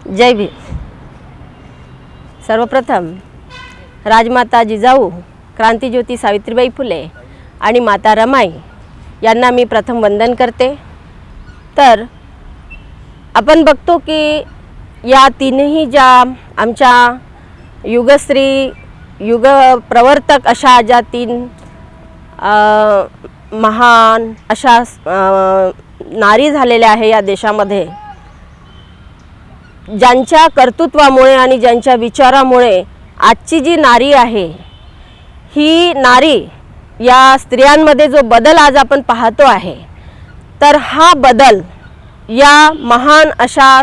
जय भीम। सर्वप्रथम राजमाता जिजाऊ, क्रांतिज्योती सावित्रीबाई फुले आणि माता रमाई यांना मी प्रथम वंदन करते। तर आपण बघतो की या तीनही ज्या आमच्या युगश्री युग प्रवर्तक अशा ज्या तीन महान अशा नारी झालेल्या आहे या देशामध्ये, ज्यांच्या कर्तृत्वामुळे आणि ज्यांच्या विचारामुळे आजची जी नारी आहे, ही नारी या स्त्रियांमध्ये जो बदल आज आपण पाहतो आहे, तर हा बदल या महान अशा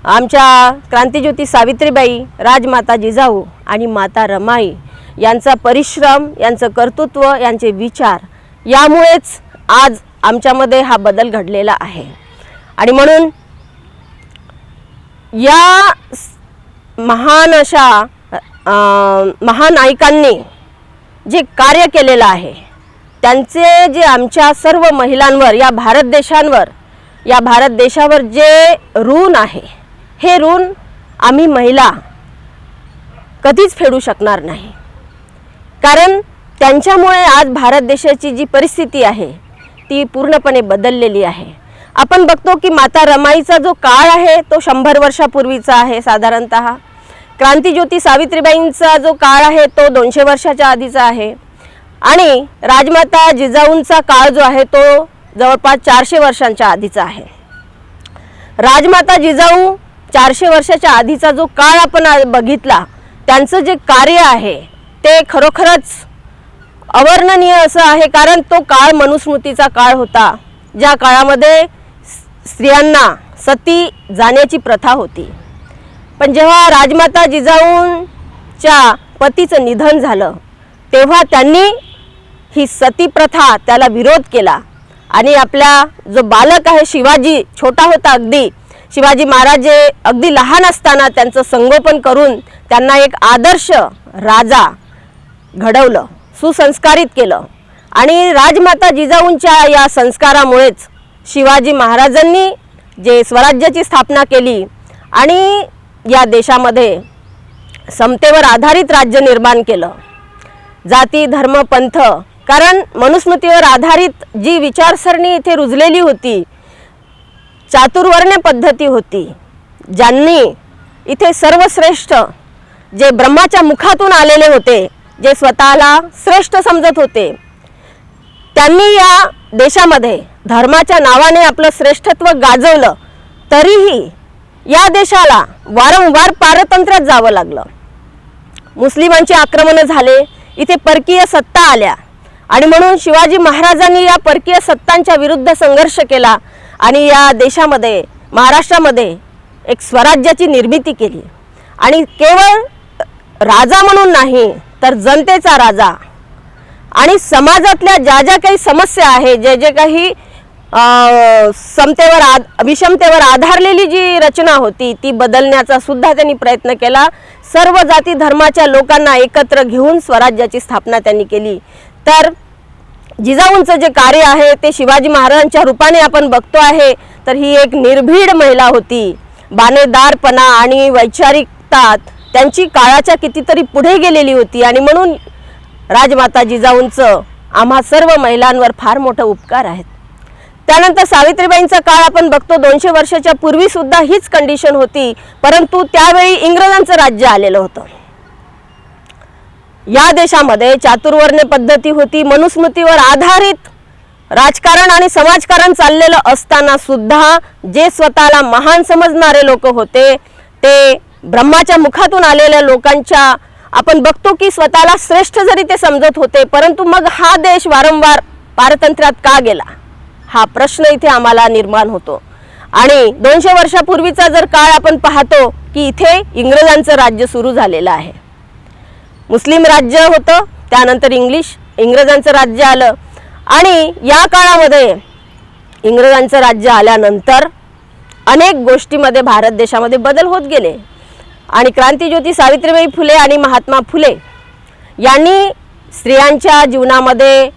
आमच्या क्रांतिज्योती सावित्रीबाई, राजमाता जिजाऊ आणि माता रमाई यांचा परिश्रम, यांचं कर्तृत्व, यांचे विचार यामुळेच आज आमच्यामध्ये हा बदल घडलेला आहे। आणि म्हणून या महान अशा महानायकांनी जे कार्य केलेलं आहे, त्यांचे जे आमच्या सर्व महिलांवर, या भारत देशावर जे ऋण आहे, हे ऋण आम्ही महिला कधीच फेडू शकणार नाही। कारण त्यांच्यामुळे आज भारत देशाची जी परिस्थिती आहे ती पूर्णपणे बदललेली आहे। आपण बघतो की माता रमाईचा जो काळ आहे तो 100 वर्षापूर्वीचा आहे साधारणतः। क्रांतिज्योती सावित्रीबाईंचा जो काळ आहे तो 200 वर्षाच्या आधीचा आहे आणि राजमाता जिजाऊंचा काळ जो आहे तो जवळपास 400 वर्षांच्या आधीचा आहे। राजमाता जिजाऊ 400 वर्षाच्या आधीचा जो काळ आपण बघितला, त्यांचं जे कार्य आहे ते खरोखरच अवर्णनीय असं आहे। कारण तो काळ मनुस्मृतीचा काळ होता, ज्या काळामध्ये स्त्रियांना सती जाण्याची प्रथा होती। पण जेव्हा राजमाता जिजाऊंच्या पतीचं निधन झालं, तेव्हा त्यांनी ही सती प्रथा त्याला विरोध केला आणि आपला जो बालक आहे शिवाजी, छोटा होता अगदी, शिवाजी महाराज अगदी लहान असताना त्यांचं संगोपन करून त्यांना एक आदर्श राजा घडवलं, सुसंस्कारित केलं। आणि राजमाता जिजाऊंच्या या संस्कारामुळेच शिवाजी महाराजांनी जे स्वराज्याची स्थापना केली आणि या देशामध्ये समतेवर आधारित राज्य निर्माण केलं। जाती धर्म पंथ, कारण मनुस्मृतीवर आधारित जी विचारसरणी इथे रुजलेली होती, चातुर्वर्ण्य पद्धती होती, ज्यांनी इथे सर्वश्रेष्ठ जे ब्रह्माच्या मुखातून आलेले होते, जे स्वतःला श्रेष्ठ समजत होते, त्यांनी या देशामध्ये धर्माच्या नावाने आपलं श्रेष्ठत्व गाजवलं। तरीही या देशाला वारंवार पारतंत्र्यात जावं लागलं। मुस्लिमांची आक्रमणं झाले, इथे परकीय सत्ता आल्या आणि म्हणून शिवाजी महाराजांनी या परकीय सत्तांच्या विरुद्ध संघर्ष केला आणि या देशामध्ये, महाराष्ट्रामध्ये एक स्वराज्याची निर्मिती केली। आणि केवळ राजा म्हणून नाही, तर जनतेचा राजा आणि समाजातल्या ज्या ज्या काही समस्या आहे, जे जे काही विषमतेवर आधारलेली जी रचना होती, ती बदलण्याचा सुद्धा त्यांनी प्रयत्न केला। सर्व जाती धर्माच्या लोकांना एकत्र घेऊन स्वराज्याची स्थापना त्यांनी केली। तर जिजाऊंचं जे कार्य आहे ते शिवाजी महाराजांच्या रूपाने आपण बघतो आहे, तर ही एक निर्भीड महिला होती। बाणेदारपणा आणि वैचारिकता त्यांची काळाच्या कितीतरी पुढे गेलेली होती आणि म्हणून राजमाता जिजाऊंचं आम्हा सर्व महिलांवर फार मोठं उपकार आहेत। त्यानंतर सावित्रीबाईंचा काळ आपण बघतो, 200 वर्षाच्या पूर्वी सुद्धा हीच कंडिशन होती, परंतु त्यावेळी इंग्रजांचं राज्य आलेलं होतं। या देशामध्ये चातुर्वर्ण्य पद्धती होती, मनुस्मृतीवर आधारित राजकारण आणि समाजकारण चाललेलं असताना सुद्धा जे स्वतःला महान समजणारे लोक होते, ते ब्रह्माच्या मुखातून आलेल्या लोकांच्या आपण बघतो की स्वतःला श्रेष्ठ जरी ते समजत होते, परंतु मग हा देश वारंवार पारतंत्र्यात का गेला, हा प्रश्न इथे आम्हाला निर्माण होतो। आणि 200 वर्षापूर्वीचा जर काळ आपण पाहतो की इथे इंग्रजांचं राज्य सुरू झालेलं आहे। मुस्लिम राज्य होतं, त्यानंतर इंग्रजांचं राज्य आलं आणि या काळामध्ये इंग्रजांचं राज्य आल्यानंतर अनेक गोष्टीमध्ये भारत देशामध्ये बदल होत गेले आणि क्रांतिज्योती सावित्रीबाई फुले आणि महात्मा फुले यांनी स्त्रियांच्या जीवनामध्ये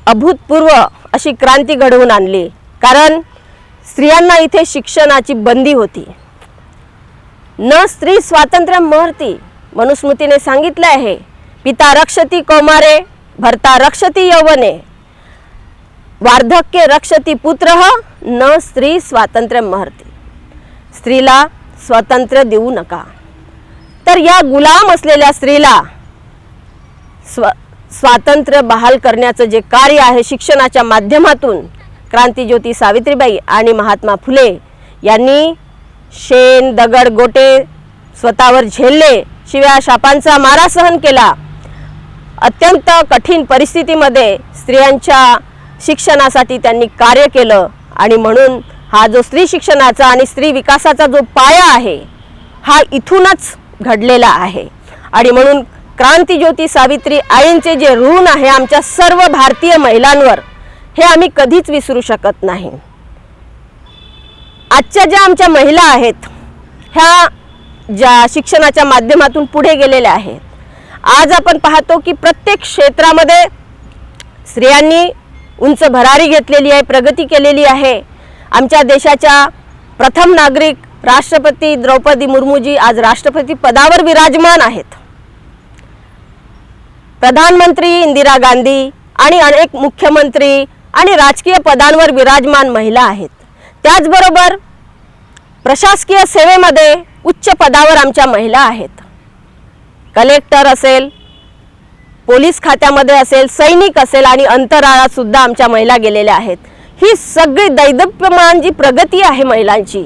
अभूतपूर्व अशी क्रांती घडवून आणली। कारण स्त्रियांना इथे शिक्षणाची बंदी होती। न स्त्री स्वातंत्र्य महर्ती मनुस्मृतीने सांगितले आहे, पिता रक्षति कौमारे भर्ता रक्षति यौवने वार्धक्ये रक्षति पुत्रः न स्त्री स्वातंत्र्य महर्ती. स्त्रीला स्वातंत्र्य देऊ नका. तर या गुलाम असलेल्या स्त्रीला स्वातंत्र्य बहाल करण्याचं जे कार्य आहे शिक्षणाच्या माध्यमातून क्रांतिज्योती सावित्रीबाई आणि महात्मा फुले यांनी शेण दगड गोटे स्वतःवर झेलले, शिव्या शापांचा मारा सहन केला. अत्यंत कठीण परिस्थितीमध्ये स्त्रियांच्या शिक्षणासाठी त्यांनी कार्य केलं आणि म्हणून हा जो स्त्री शिक्षणाचा आणि स्त्री विकासाचा जो पाया आहे हा इथूनच घडलेला आहे. आणि म्हणून क्रांतिज्योती सावित्री आईंचे जे ऋण आहे आमच्या सर्व भारतीय महिलांवर हे आम्ही कधीच विसरू शकत नाही. आजच्या ज्या आमच्या महिला आहेत ह्या ज्या शिक्षणाच्या माध्यमातून पुढे गेलेल्या आहेत, आज आपण पाहतो की प्रत्येक क्षेत्रामध्ये स्त्रियांनी उंच भरारी घेतलेली आहे, प्रगती केलेली आहे. आमच्या देशाच्या प्रथम नागरिक राष्ट्रपती द्रौपदी मुर्मूजी आज राष्ट्रपती पदावर विराजमान आहेत. प्रधानमंत्री इंदिरा गांधी आणि अनेक मुख्यमंत्री आणि राजकीय पदांवर विराजमान महिला आहेत. त्याचबरोबर प्रशासकीय सेवेमध्ये उच्च पदावर आमच्या महिला आहेत. कलेक्टर असेल, पोलीस खात्यामध्ये असेल, सैनिक असेल आणि अंतराळात सुद्धा आमच्या महिला गेलेल्या आहेत. ही सगळी दैदप्यमान जी प्रगती आहे महिलांची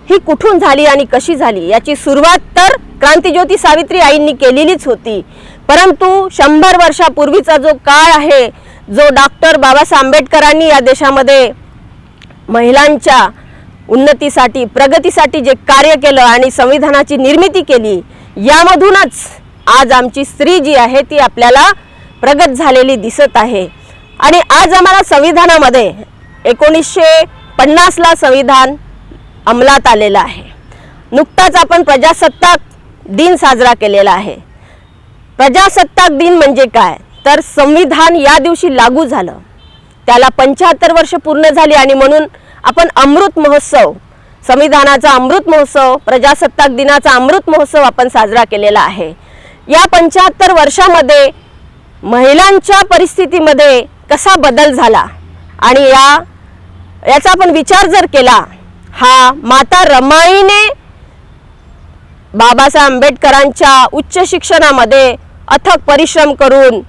ही कुठून झाली आणि कशी झाली याची सुरुवात तर क्रांतिज्योती सावित्री आईंनी केलेलीच होती. परंतु 100 वर्षापूर्वीचा जो काळ आहे, जो डॉक्टर बाबासाहेब आंबेडकरांनी या देशामध्ये महिलांच्या उन्नतीसाठी प्रगतीसाठी जे कार्य केलं आणि संविधानाची निर्मिती केली, यामधूनच आज आमची स्त्री जी आहे ती आपल्याला प्रगत झालेली दिसत आहे. आणि आज आम्हाला संविधानामध्ये 1950ला संविधान अंमलात आलेलं आहे. नुकताच आपण प्रजासत्ताक दिन साजरा केलेला आहे. प्रजासत्ताक दिन म्हणजे काय तर संविधान या दिवशी लागू झालं, त्याला 75 वर्ष पूर्ण झाली आणि म्हणून आपण अमृत महोत्सव, संविधानाचा अमृत महोत्सव, प्रजासत्ताक दिनाचा अमृत महोत्सव आपण साजरा केलेला आहे. या 75 वर्षामध्ये महिलांच्या परिस्थितीमध्ये कसा बदल झाला आणि याचा आपण विचार जर केला, हा माता रमाईने बाबासाहेब आंबेडकरांच्या उच्च शिक्षणामध्ये अथक परिश्रम करून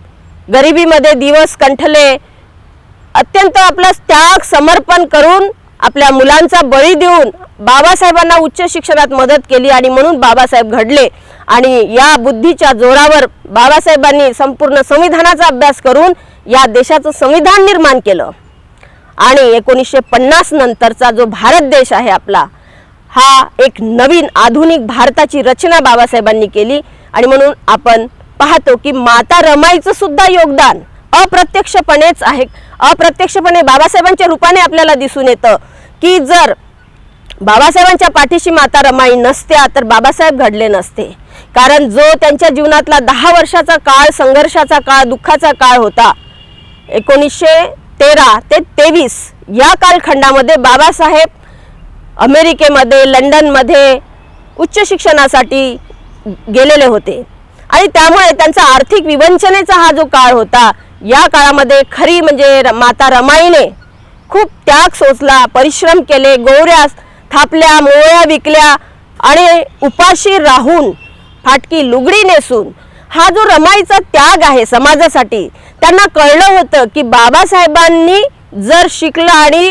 गरिबीमध्ये दिवस कंठले, अत्यंत आपलं त्याग समर्पण करून आपल्या मुलांचा बळी देऊन बाबासाहेबांना उच्च शिक्षणात मदत केली आणि म्हणून बाबासाहेब घडले. आणि या बुद्धीच्या जोरावर बाबासाहेबांनी संपूर्ण संविधानाचा अभ्यास करून या देशाचं संविधान निर्माण केलं. आणि 1950 नंतरचा जो भारत देश आहे आपला, हा एक नवीन आधुनिक भारताची रचना बाबासाहेबांनी केली. आणि म्हणून आपण पाहतो की माता रमाईचं सुद्धा योगदान अप्रत्यक्षपणेच आहे. अप्रत्यक्षपणे बाबासाहेबांच्या रूपाने आपल्याला दिसून येतं की जर बाबासाहेबांच्या पाठीशी माता रमाई नसत्या तर बाबासाहेब घडले नसते. कारण जो त्यांच्या जीवनातला 10 वर्षाचा काळ, संघर्षाचा काळ, दुःखाचा काळ होता, 1913 ते 23 या कालखंडामध्ये बाबासाहेब अमेरिकेमध्ये, लंडनमध्ये उच्च शिक्षणासाठी गेलेले होते आणि त्यामुळे त्यांचा आर्थिक विवंचनेचा हा जो काळ होता, या काळामध्ये खरी म्हणजे माता रमाईने खूप त्याग सोसला, परिश्रम केले, गोवऱ्या थापल्या, मोळ्या विकल्या आणि उपाशी राहून फाटकी लुगडी नेसून हा जो रमाईचा त्याग आहे समाजासाठी, त्यांना कळलं होतं की बाबासाहेबांनी जर शिकलं आणि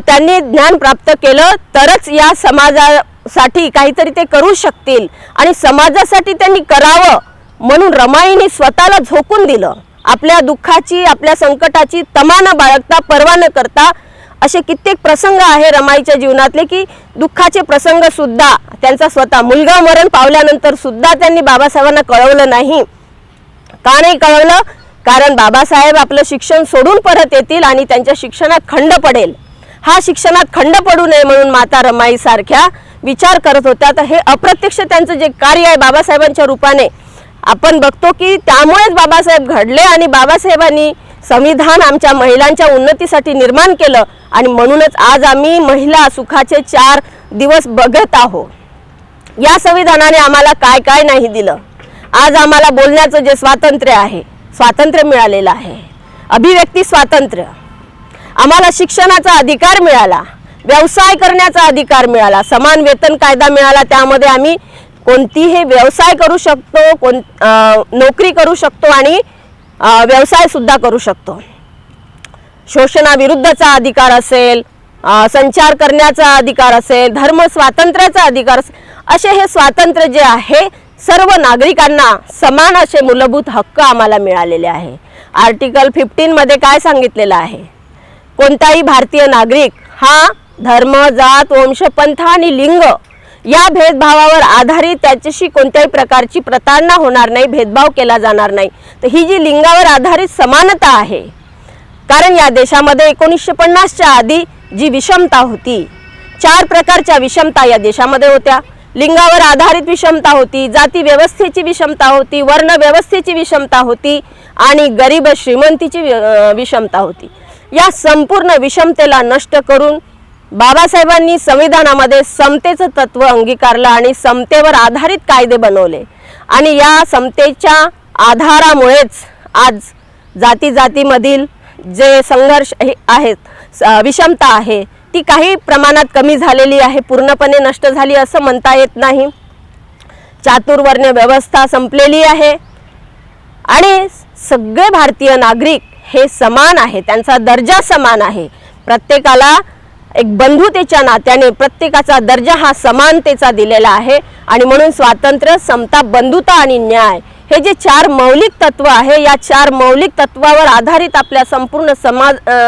त्यांनी ज्ञान प्राप्त केलं तरच या समाजासाठी काहीतरी ते करू शकतील आणि समाजासाठी त्यांनी करावं. म्हणून रमाईने स्वतःला झोकून दिलं. आपल्या दुःखाची, आपल्या संकटाची तमा न बाळगता, पर्वा न करता असे कित्येक प्रसंग आहे रमाईच्या जीवनातले की दुःखाचे प्रसंग सुद्धा त्यांचा स्वतः मुलगा मरण पावल्यानंतर सुद्धा त्यांनी बाबासाहेबांना कळवलं नाही. का नाही कळवलं? कारण बाबासाहेब आपलं शिक्षण सोडून परत येतील आणि त्यांच्या शिक्षणात खंड पडेल. हा शिक्षणात खंड पडू नये म्हणून माता रमाई सारख्या विचार करत होत्या. तर हे अप्रत्यक्ष त्यांचं जे कार्य आहे बाबासाहेबांच्या रूपाने आपण बघतो की त्यामुळेच बाबासाहेब घडले आणि बाबासाहेबांनी संविधान आमच्या महिलांच्या उन्नतीसाठी निर्माण केलं आणि म्हणूनच आज आम्ही महिला सुखाचे 4 दिवस बघत आहोत. या संविधानाने आम्हाला काय काय नाही दिलं। आज आम्हाला बोलण्याचं जे स्वातंत्र्य आहे, स्वातंत्र्य मिळालेलं आहे, अभिव्यक्ती स्वातंत्र्य, आम्हाला शिक्षणाचा अधिकार मिळाला, व्यवसाय करण्याचा अधिकार मिळाला, समान वेतन कायदा मिळाला, त्यामध्ये आम्ही कोणतीही व्यवसाय करू शकतो, नोकरी करू शकतो आणि व्यवसाय सुद्धा करू शकतो। शोषणाविरुद्धचा अधिकार असेल, संचार करण्याचा अधिकार असेल, धर्म स्वातंत्र्याचा अधिकार असेल, असे हे स्वातंत्र्य जे आहे सर्व नागरिकांना समान असे मूलभूत हक्क आम्हाला मिळालेले आहे। आर्टिकल 15 मध्ये काय सांगितलेलं आहे, कोणताही भारतीय नागरिक हा धर्म, जात, वंश, पंथ आणि लिंग या भेदभावावर आधारित त्याच्याशी कोणत्याही प्रकारची प्रताडणा होणार नाही, भेदभाव केला जाणार नाही। तर ही जी लिंगावर आधारित समानता आहे, कारण या देशामध्ये 1950च्या आधी जी विषमता होती, 4 प्रकारच्या विषमता या देशामध्ये होत्या। लिंगावर आधारित विषमता होती, जाती व्यवस्थेची विषमता होती, वर्ण व्यवस्थेची विषमता होती आणि गरीब श्रीमंतीची विषमता होती। या संपूर्ण विषमतेला नष्ट करून बाबासाहेबांनी संविधानामध्ये समतेचं तत्व अंगीकारलं आणि समतेवर आधारित कायदे बनवले आणि या समतेच्या आधारामुळेच आज जाती जातीमधील जे संघर्ष आहेत, विषमता आहे, ती काही प्रमाणात कमी झालेली आहे, पूर्णपणे नष्ट झाली असं म्हणता येत नाही। चातुर्वर्ण्य व्यवस्था संपलेली आहे आणि सगळे भारतीय नागरिक हे समान आहे, त्यांचा दर्जा समान आहे। प्रत्येकाला एक बंधुतेच्या नात्याने प्रत्येकाचा दर्जा हा समानतेचा दिलेला आहे आणि म्हणून स्वातंत्र्य, समता, बंधुता आणि न्याय हे जे 4 मौलिक तत्व आहे, या 4 मौलिक तत्वावर आधारित आपल्या संपूर्ण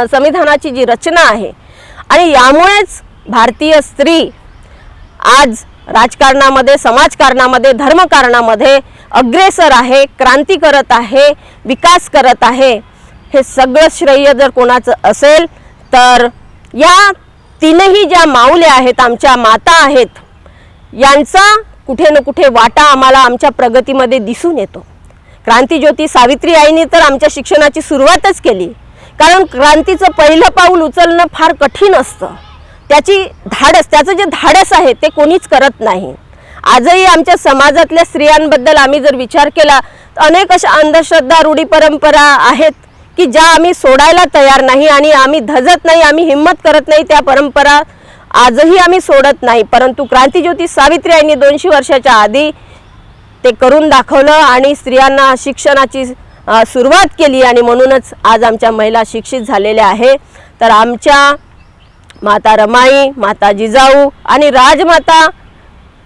संविधानाची जी रचना आहे आणि यामुळेच भारतीय स्त्री आज राजकारणामध्ये, समाजकारणामध्ये, धर्मकारणामध्ये अग्रेसर आहे, क्रांती करत आहे, विकास करत आहे। हे सगळं श्रेय जर कोणाचं असेल तर या 3ही ज्या माऊल्या आहेत, आमच्या माता आहेत, यांचा कुठे ना कुठे वाटा आम्हाला आमच्या प्रगतीमध्ये दिसून येतो। क्रांतिज्योती सावित्री आईने तर आमच्या शिक्षणाची सुरुवातच केली, कारण क्रांतीचं पहिलं पाऊल उचलणं फार कठीण असतं, त्याचं जे धाडस आहे ते कोणीच करत नाही। आजही आमच्या समाजातल्या स्त्रियांबद्दल आम्ही जर विचार केला तर अनेक अशा अंधश्रद्धा, रूढी, परंपरा आहेत की ज्या आम्ही सोडायला तयार नाही आणि आम्ही धजत नाही, आम्ही हिम्मत करत नाही, त्या परंपरा आजही आम्ही सोडत नाही। परंतु क्रांतिज्योती सावित्री आईने 200 वर्षाच्या आधी ते करून दाखवलं आणि स्त्रियांना शिक्षणाची सुरुवात केली आणि म्हणूनच आज आमच्या महिला शिक्षित झालेल्या आहे। तर आमच्या माता रमाई, माता जिजाऊ आणि राजमाता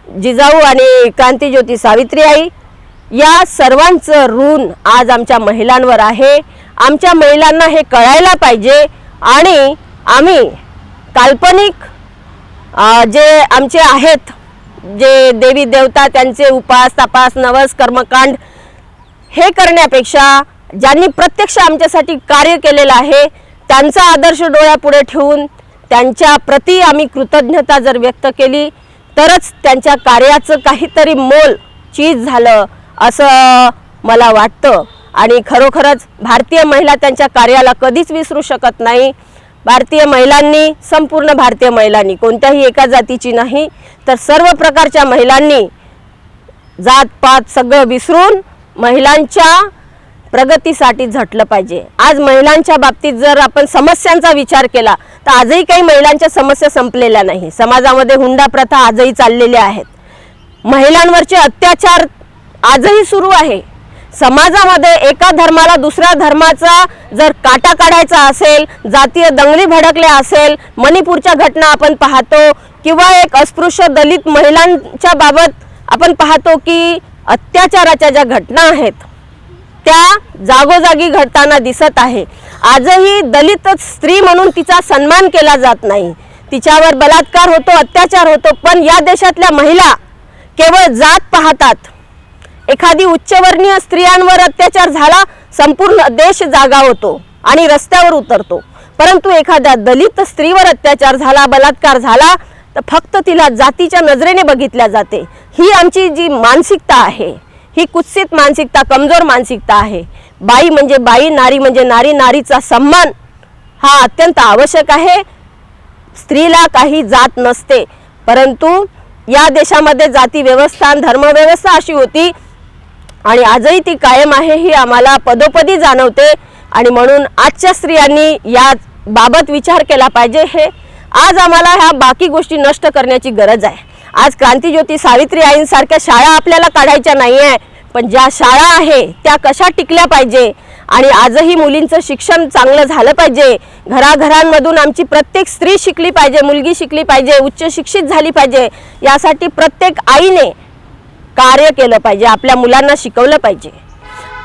जिजाऊ आणि क्रांतिज्योती सावित्री आई या सर्वांचं ऋण आज आमच्या महिलांवर आहे। आमच्या महिलांना हे कळायला पाहिजे आणि आम्ही काल्पनिक जे आमचे आहेत, जे देवी देवता, त्यांचे उपास, तपास, नवस, कर्मकांड हे करण्यापेक्षा ज्यांनी प्रत्यक्ष आमच्यासाठी कार्य केलेलं आहे त्यांचा आदर्श डोळ्यापुढे ठेवून त्यांच्या प्रती आम्ही कृतज्ञता जर व्यक्त केली तरच त्यांच्या कार्याचं काहीतरी मोल चीज झालं असं मला वाटतं। आणि खरोखरच भारतीय महिला त्यांच्या कार्याला कधीच विसरू शकत नाही। भारतीय महिलांनी, संपूर्ण भारतीय महिलांनी, कोणत्याही एका जातीची नाही तर सर्व प्रकारच्या महिलांनी जात पात सगळं विसरून महिलांच्या प्रगतीसाठी झटलं पाहिजे। आज महिलांच्या बाबतीत जर आपण समस्यांचा विचार केला तर आजही काही महिलांच्या समस्या संपलेल्या नाही। समाजामध्ये हुंडा प्रथा आजही चाललेल्या आहेत, महिलांवरचे अत्याचार आजही सुरू आहे। समाजामध्ये एका धर्माला दुसऱ्या धर्माचा जर काटा काढायचा असेल, जातीय दंगली भडकल्या असेल, मणिपूरच्या घटना आपण पाहतो किंवा एक अस्पृश्य दलित महिलांच्या बाबत आपण पाहतो की अत्याचाराच्या ज्या घटना आहेत त्या जागोजागी घडताना दिसत आहे। आजही दलित स्त्री म्हणून तिचा सन्मान केला जात नाही, तिच्यावर बलात्कार होतो, अत्याचार होतो, पण या देशातल्या महिला केवळ जात पाहतात। एखादी उच्चवर्णीय स्त्रियांवर अत्याचार झाला, संपूर्ण देश जागा होतो आणि रस्त्यावर उतरतो, परंतु एखाद्या दलित स्त्रीवर अत्याचार झाला, बलात्कार झाला तर फक्त तिला जातीच्या नजरेने बघितल्या जाते। ही आमची जी मानसिकता आहे, ही कुत्सित मानसिकता, कमजोर मानसिकता आहे। बाई म्हणजे बाई, नारी म्हणजे नारी, नारीचा सन्मान हा अत्यंत आवश्यक आहे। स्त्रीला काही जात नसते, परंतु या देशामध्ये जाती व्यवस्था धर्मव्यवस्था अशी होती आणि आजही ती कायम आहे ही आम्हाला पदोपदी जाणवते। आणि म्हणून आजच्या स्त्रियांनी या बाबत विचार केला पाहिजे। हे आज आम्हाला ह्या बाकी गोष्टी नष्ट करण्याची गरज आहे। आज क्रांतिज्योती सावित्री आईंसारख्या शाळा आपल्याला काढायच्या नाही आहे, पण ज्या शाळा आहे त्या कशा टिकल्या पाहिजे आणि आजही मुलींचं शिक्षण चांगलं झालं पाहिजे। घराघरांमधून आमची प्रत्येक स्त्री शिकली पाहिजे, मुलगी शिकली पाहिजे, उच्च शिक्षित झाली पाहिजे, यासाठी प्रत्येक आईने कार्य केलं पाहिजे, आपल्या मुलांना शिकवलं पाहिजे।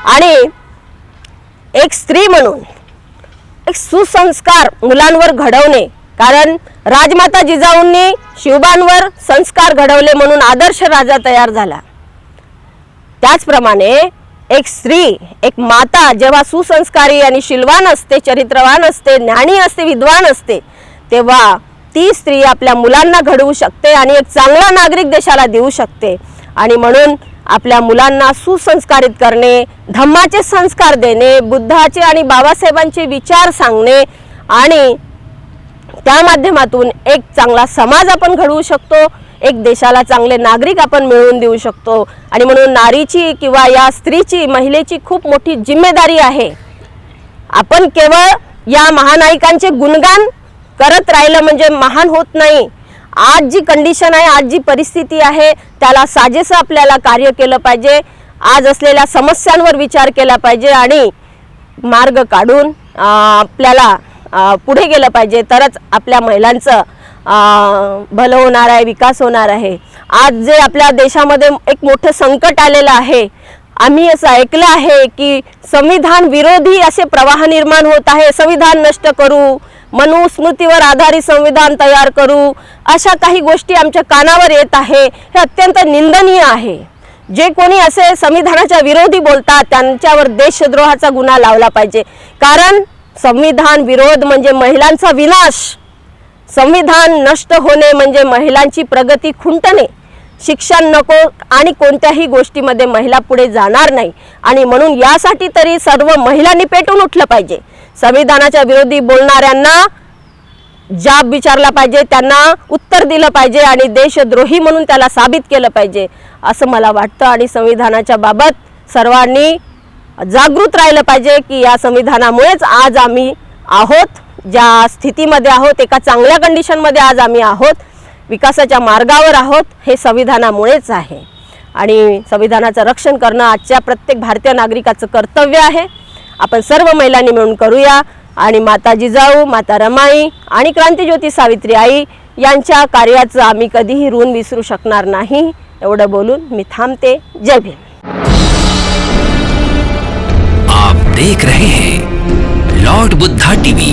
आणि एक स्त्री म्हणून एक सुसंस्कार मुलांवर घडवणे, कारण राजमाता जिजाऊंनी शिवबांवर संस्कार घडवले म्हणून आदर्श राजा तयार झाला। त्याचप्रमाणे एक स्त्री, एक माता जेव्हा सुसंस्कारी आणि शीलवान असते, चरित्रवान असते, ज्ञानी असते, विद्वान असते, तेव्हा ती स्त्री आपल्या मुलांना घडवू शकते आणि एक चांगला नागरिक देशाला देऊ शकते। आणि म्हणून आपल्या मुलांना सुसंस्कारित करणे, धम्माचे संस्कार देणे, बुद्धाचे आणि बाबासाहेबांचे विचार सांगणे आणि त्या माध्यमातून एक चांगला समाज आपण घडवू शकतो, एक देशाला चांगले नागरिक आपण मिळवून देऊ शकतो। आणि म्हणून नारीची किंवा या स्त्रीची, महिलेची खूप मोठी जिम्मेदारी आहे। आपण केवळ या महानायकांचे गुणगान करत राहिलं म्हणजे महान होत नाही। आज जी कंडिशन आहे, आज जी परिस्थिती आहे, त्याला साजेसं आपल्याला कार्य केलं पाहिजे। आज असलेल्या समस्यांवर विचार केला पाहिजे आणि मार्ग काढून आपल्याला पुढे गेलं पाहिजे, तरच आपल्या महिलांचं भलं होणार आहे, विकास होणार आहे। आज जे आपल्या देशामध्ये एक मोठं संकट आलेलं आहे, आम्ही असं ऐकलं आहे की संविधान विरोधी असे प्रवाह निर्माण होत आहे, संविधान नष्ट करू, मनुस्मृतीवर आधारित संविधान तयार करू, अशा काही गोष्टी आमच्या कानावर येत आहे। हे अत्यंत निंदनीय आहे। जे कोणी असे संविधानाच्या विरोधी बोलतात त्यांच्यावर देशद्रोहाचा गुन्हा लावला पाहिजे, कारण संविधान विरोध म्हणजे महिलांचा विनाश, संविधान नष्ट होणे म्हणजे महिलांची प्रगती खुंटणे, शिक्षण नको आणि कोणत्याही गोष्टीमध्ये महिला पुढे जाणार नाही। आणि म्हणून यासाठी तरी सर्व महिलांनी पेटून उठलं पाहिजे। संविधानाच्या विरोधी बोलणाऱ्यांना जाब विचारला पाहिजे, त्यांना उत्तर दिलं पाहिजे आणि देशद्रोही म्हणून त्याला साबित केलं पाहिजे असं मला वाटतं। आणि संविधानाच्या बाबत सर्वांनी जागृत राहिलं पाहिजे की या संविधानामुळेच आज आम्ही आहोत ज्या स्थितीमध्ये आहोत, एका चांगल्या कंडिशनमध्ये आज आम्ही आहोत, विकासाच्या मार्गावर आहोत, हे संविधानामुळेच आहे। आणि संविधानाचं रक्षण करणं आजच्या प्रत्येक भारतीय नागरिकाचं कर्तव्य आहे। आपण सर्व महिलांनी मिळून करूया आणि माता जिजाऊ, माता रमाई आणि क्रांतिज्योती सावित्री आई यांच्या कार्याचं आम्ही कधीही ऋण विसरू शकणार नाही। एवढं बोलून मी थांबते। जय भीम। आप देख रहे हैं लॉर्ड बुद्धा टीवी।